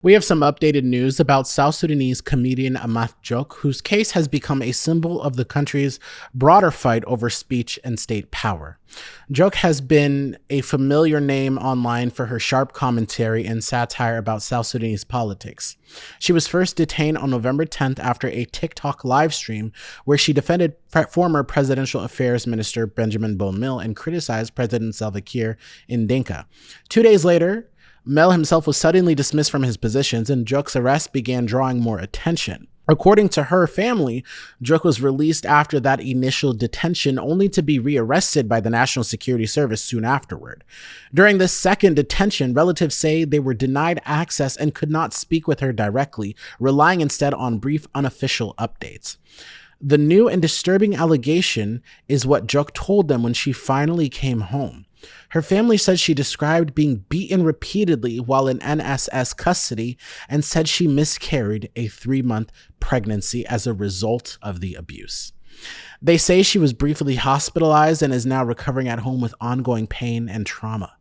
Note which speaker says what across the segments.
Speaker 1: We have some updated news about South Sudanese comedian Amath Jok, whose case has become a symbol of the country's broader fight over speech and state power. Jok has been a familiar name online for her sharp commentary and satire about South Sudanese politics. She was first detained on November 10th after a TikTok live stream where she defended former Presidential Affairs Minister Benjamin Mill and criticized President Salva Kiir in Dinka. 2 days later, Mel himself was suddenly dismissed from his positions, and Jok's arrest began drawing more attention. According to her family, Jok was released after that initial detention, only to be rearrested by the National Security Service soon afterward. During this second detention, relatives say they were denied access and could not speak with her directly, relying instead on brief unofficial updates. The new and disturbing allegation is what Jok told them when she finally came home. Her family said she described being beaten repeatedly while in NSS custody and said she miscarried a 3-month pregnancy as a result of the abuse. They say she was briefly hospitalized and is now recovering at home with ongoing pain and trauma.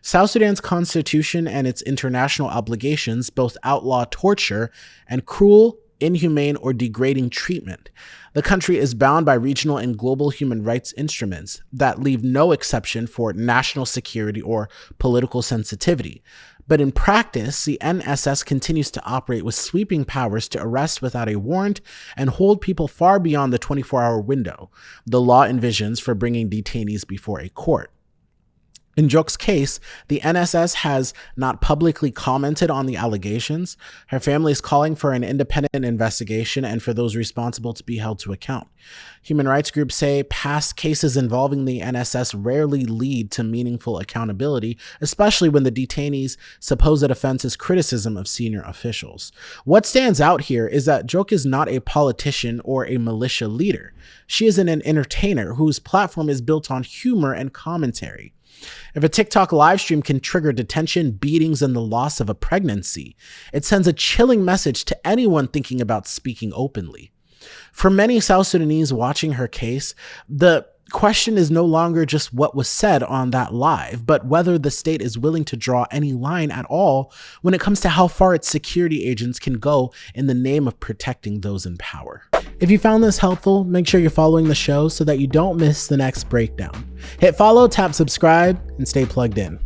Speaker 1: South Sudan's constitution and its international obligations both outlaw torture and cruel, inhumane, or degrading treatment. The country is bound by regional and global human rights instruments that leave no exception for national security or political sensitivity. But in practice, the NSS continues to operate with sweeping powers to arrest without a warrant and hold people far beyond the 24-hour window the law envisions for bringing detainees before a court. In Jok's case, the NSS has not publicly commented on the allegations. Her family is calling for an independent investigation and for those responsible to be held to account. Human rights groups say past cases involving the NSS rarely lead to meaningful accountability, especially when the detainee's supposed offense is criticism of senior officials. What stands out here is that Jok is not a politician or a militia leader. She is an entertainer whose platform is built on humor and commentary. If a TikTok live stream can trigger detention, beatings, and the loss of a pregnancy, it sends a chilling message to anyone thinking about speaking openly. For many South Sudanese watching her case, the question is no longer just what was said on that live, but whether the state is willing to draw any line at all when it comes to how far its security agents can go in the name of protecting those in power. If you found this helpful, make sure you're following the show so that you don't miss the next breakdown. Hit follow, tap subscribe, and stay plugged in.